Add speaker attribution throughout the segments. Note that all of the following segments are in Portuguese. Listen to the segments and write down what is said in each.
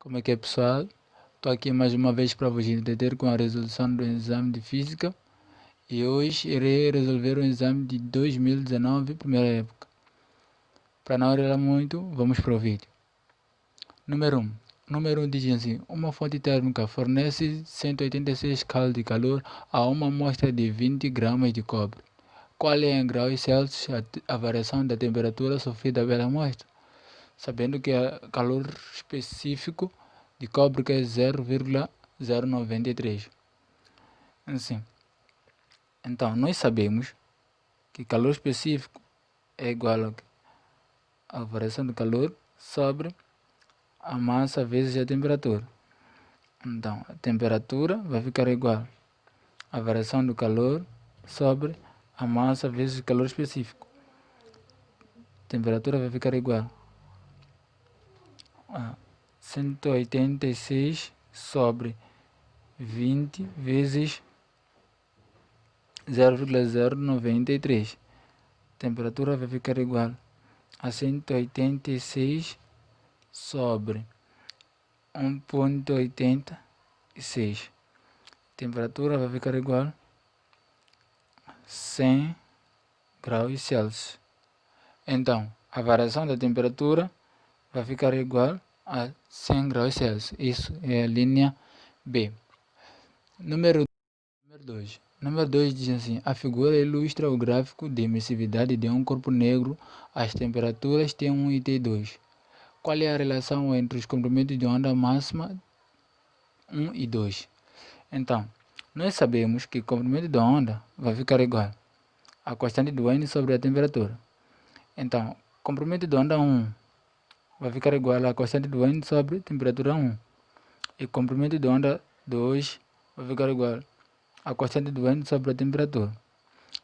Speaker 1: Como é que é, pessoal? Estou aqui mais uma vez para vos entreter com a resolução do exame de Física e hoje irei resolver o exame de 2019, primeira época. Para não enrolar muito, vamos para o vídeo. Número 1. Número 1 diz assim: uma fonte térmica fornece 186 kcal de calor a uma amostra de 20 gramas de cobre. Qual é em graus Celsius a variação da temperatura sofrida pela amostra? Sabendo que é calor específico de cobre que é 0,093. Assim, então, nós sabemos que calor específico é igual a variação do calor sobre a massa vezes a temperatura. Então, a temperatura vai ficar igual a variação do calor sobre a massa vezes o calor específico. A temperatura vai ficar igual a 186 sobre 20 vezes 0,093. Temperatura vai ficar igual a 186 sobre 1,86. Temperatura vai ficar igual a 100 graus Celsius. Então, a variação da temperatura vai ficar igual a 100 graus Celsius. Isso é a linha B. Número 2. Número 2 diz assim: a figura ilustra o gráfico de emissividade de um corpo negro às temperaturas T1 e T2. Qual é a relação entre os comprimentos de onda máxima 1 e 2? Então, nós sabemos que o comprimento da onda vai ficar igual à constante do N sobre a temperatura. Então, comprimento da onda 1 vai ficar igual à constante do N sobre a temperatura 1. E comprimento da onda 2 vai ficar igual a constante do N sobre a temperatura.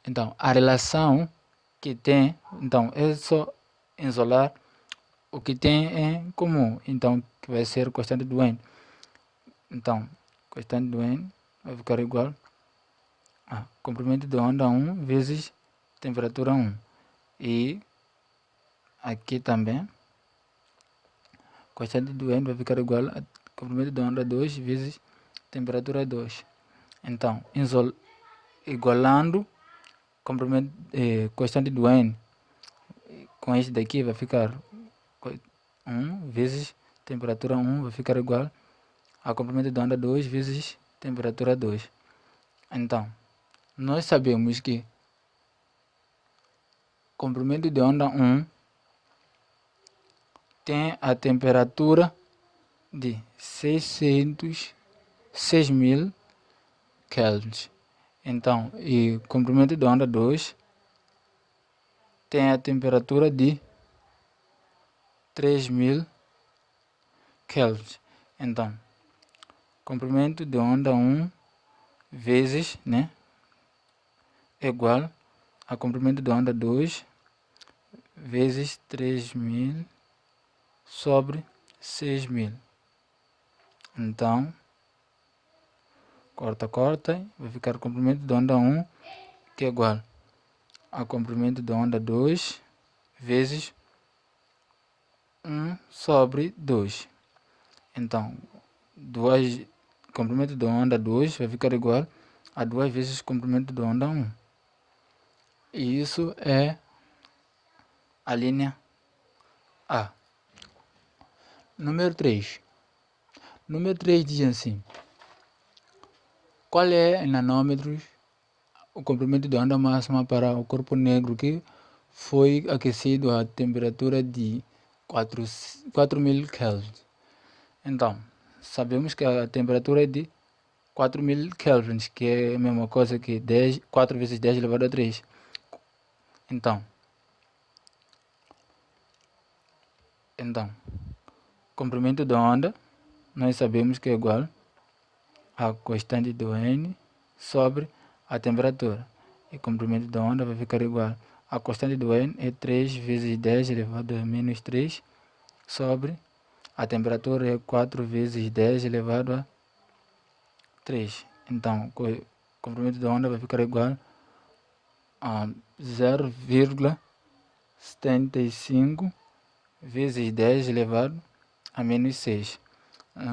Speaker 1: Então, a relação que tem, então, é só isolar o que tem em comum. Então, que vai ser a constante do N. Então, constante do N vai ficar igual a comprimento da onda 1 vezes temperatura 1. E aqui também, constante do N vai ficar igual a comprimento da onda 2 vezes temperatura 2. Então, igualando comprimento, constante do N com este daqui vai ficar 1 vezes temperatura 1 vai ficar igual a comprimento da onda 2 vezes temperatura 2. Então, nós sabemos que comprimento de onda 1 tem a temperatura de 6.000 kelvins. Então, e comprimento de onda 2 tem a temperatura de 3.000 kelvins. Então, comprimento de onda 1 vezes, é igual a comprimento de onda 2 vezes 3.000 sobre 6.000. Então, corta, vai ficar o comprimento de onda 1 que é igual a comprimento de onda 2 vezes 1 sobre 2. Então, comprimento de onda 2 vai ficar igual a 2 vezes comprimento de onda 1. E isso é a linha A. Número 3. Número 3 diz assim: qual é, em nanômetros, o comprimento de onda máxima para o corpo negro que foi aquecido a temperatura de 4.000 kelvins? Então, sabemos que a temperatura é de 4.000 kelvins, que é a mesma coisa que 4 vezes 10 elevado a 3. Então, comprimento da onda, nós sabemos que é igual a constante do N sobre a temperatura. E comprimento da onda vai ficar igual a constante do N é 3 vezes 10 elevado a menos 3 sobre a temperatura é 4 vezes 10 elevado a 3. Então, o comprimento da onda vai ficar igual a 0,75 vezes 10 elevado a menos 6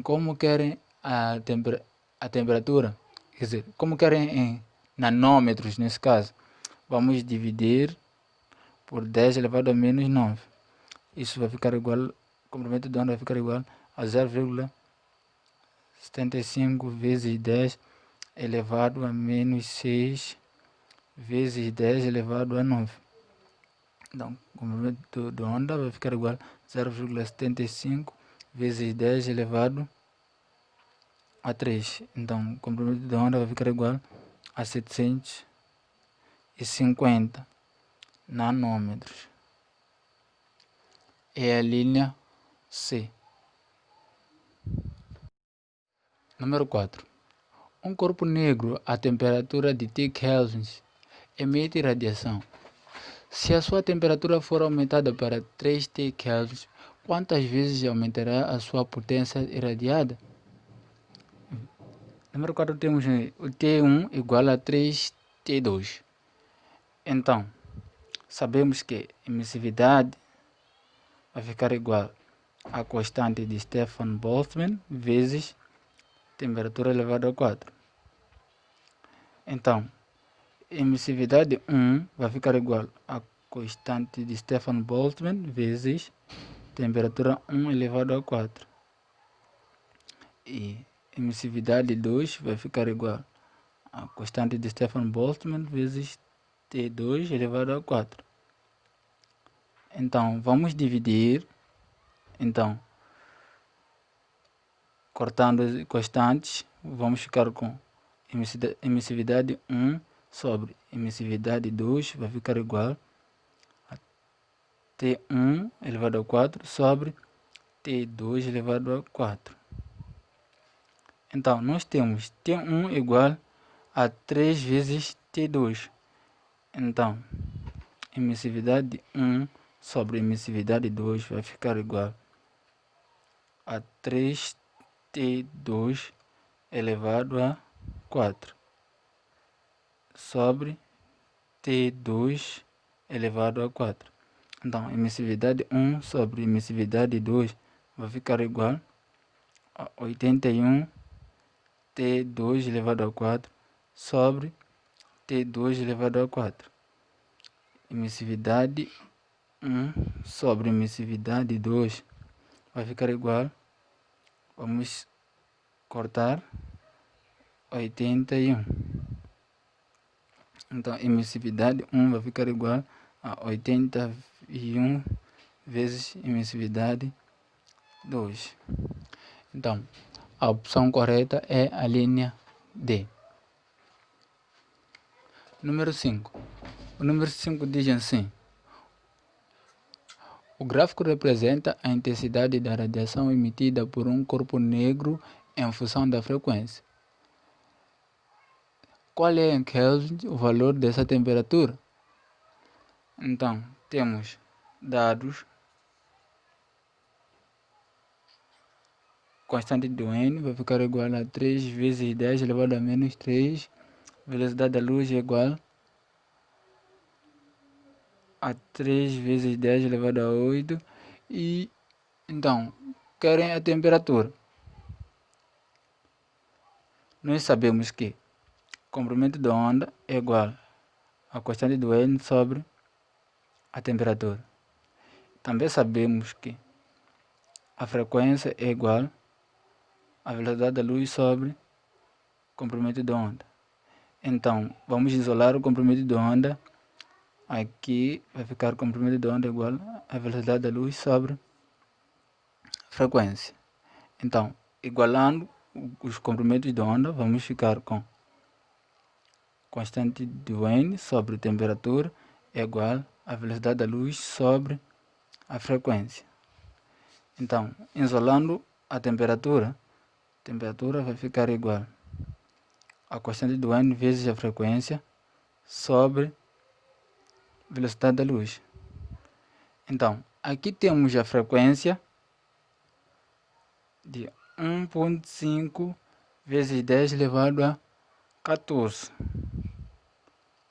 Speaker 1: Como querem a temperatura, quer dizer, como querem em nanômetros nesse caso, vamos dividir por 10 elevado a menos 9. Isso vai ficar igual, o comprimento de onda vai ficar igual a 0,75 vezes 10 elevado a menos 6 vezes 10 elevado a 9. Então, o comprimento de onda vai ficar igual a 0,75 vezes 10 elevado a 3. Então, o comprimento de onda vai ficar igual a 750 nanômetros. É a linha C. Número 4. Um corpo negro a temperatura de T kelvins emite radiação. Se a sua temperatura for aumentada para 3 T kelvins, quantas vezes aumentará a sua potência irradiada? Número 4 temos o T1 igual a 3T2. Então, sabemos que a emissividade vai ficar igual à constante de Stefan Boltzmann vezes temperatura elevada a 4. Então, emissividade 1 vai ficar igual à constante de Stefan Boltzmann vezes temperatura 1 elevado a 4. E emissividade 2 vai ficar igual à constante de Stefan Boltzmann vezes T2 elevado a 4. Então, vamos dividir. Então, cortando as constantes, vamos ficar com emissividade 1 sobre emissividade 2 vai ficar igual a T1 elevado a 4 sobre T2 elevado a 4. Então, nós temos T1 igual a 3 vezes T2. Então, emissividade 1 sobre emissividade 2 vai ficar igual a 3T2 elevado a 4 sobre T2 elevado a 4. Então, emissividade 1 sobre emissividade 2 vai ficar igual a 81 T2 elevado a 4 sobre T2 elevado a 4. Emissividade 1 sobre emissividade 2 vai ficar igual, vamos cortar, 81. Então, emissividade 1 vai ficar igual a 81 vezes emissividade 2. Então, a opção correta é a linha D. Número 5. O número 5 diz assim: o gráfico representa a intensidade da radiação emitida por um corpo negro em função da frequência. Qual é em Kelvin o valor dessa temperatura? Então, temos dados. Constante do N vai ficar igual a 3 vezes 10 elevado a menos 3. Velocidade da luz é igual a 3 vezes 10 elevado a 8. E então, querem a temperatura. Nós sabemos que o comprimento da onda é igual a constante do N sobre a temperatura. Também sabemos que a frequência é igual à velocidade da luz sobre o comprimento da onda. Então, vamos isolar o comprimento da onda. Aqui vai ficar o comprimento da onda igual à velocidade da luz sobre a frequência. Então, igualando os comprimentos da onda, vamos ficar com constante do N sobre temperatura é igual à velocidade da luz sobre a frequência. Então, isolando a temperatura vai ficar igual a constante do N vezes a frequência sobre velocidade da luz. Então, aqui temos a frequência de 1.5 vezes 10 elevado a 14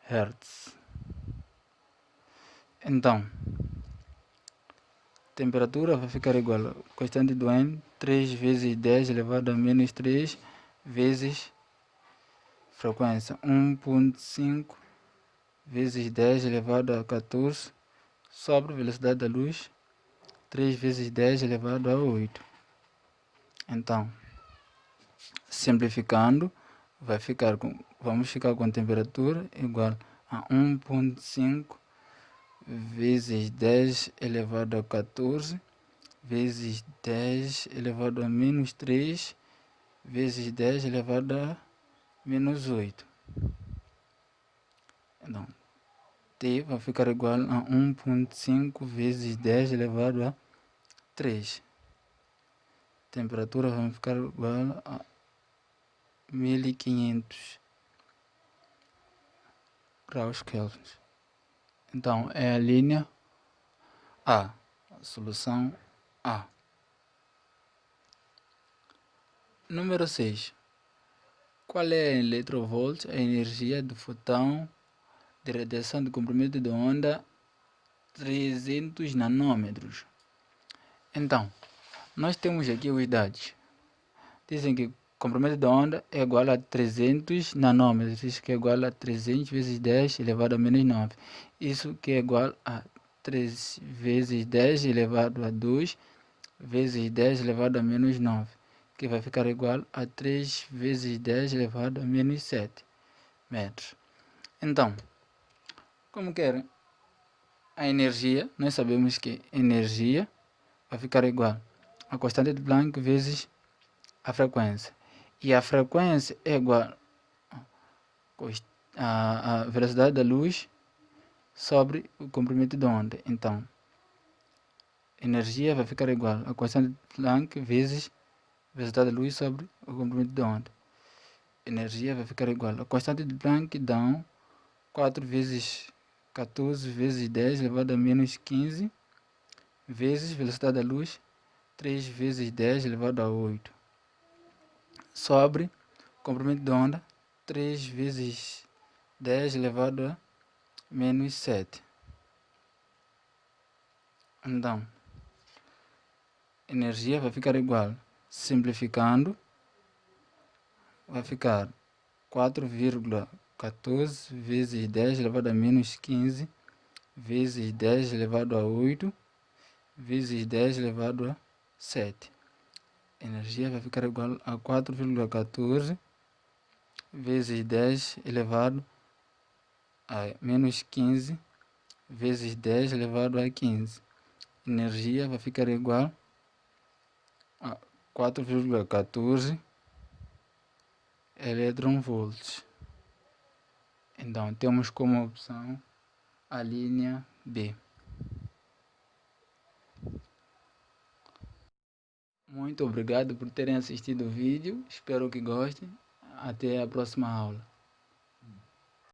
Speaker 1: Hz. Então, temperatura vai ficar igual a constante do N 3 vezes 10 elevado a menos 3 vezes frequência 1.5 vezes 10 elevado a 14 sobre velocidade da luz 3 vezes 10 elevado a 8. Então, simplificando, vamos ficar com temperatura igual a 1.5 vezes 10 elevado a 14 vezes 10 elevado a menos 3 vezes 10 elevado a menos 8. Então, T vai ficar igual a 1.5 vezes 10 elevado a 3. Temperatura vai ficar igual a 1500 graus Kelvin. Então, é a linha A, a solução A. Número 6. Qual é em electrovolts a energia do fotão de radiação de comprimento de onda 300 nanômetros? Então, nós temos aqui os dados. Dizem que o comprimento de onda é igual a 300 nanômetros, isso que é igual a 300 vezes 10 elevado a menos 9. Isso que é igual a 3 vezes 10 elevado a 2 vezes 10 elevado a menos 9, que vai ficar igual a 3 vezes 10 elevado a menos 7 metros. Então, como que a energia, nós sabemos que energia vai ficar igual a constante de Planck vezes a frequência. E a frequência é igual a velocidade da luz sobre o comprimento de onda. Então, energia vai ficar igual a constante de Planck vezes a velocidade da luz sobre o comprimento de onda. Energia vai ficar igual a constante de Planck dão 4 vezes 14 vezes 10 elevado a menos 15 vezes velocidade da luz 3 vezes 10 elevado a 8 sobre comprimento de onda 3 vezes 10 elevado a menos 7. Então, energia vai ficar igual, simplificando, vai ficar 4,14 vezes 10 elevado a menos 15 vezes 10 elevado a 8 vezes 10 elevado a 7. Energia vai ficar igual a 4,14 vezes 10 elevado a menos 15 vezes 10 elevado a 15. Energia vai ficar igual a 4,14 eletronvolts. Então, temos como opção a linha B. Muito obrigado por terem assistido o vídeo. Espero que gostem. Até a próxima aula.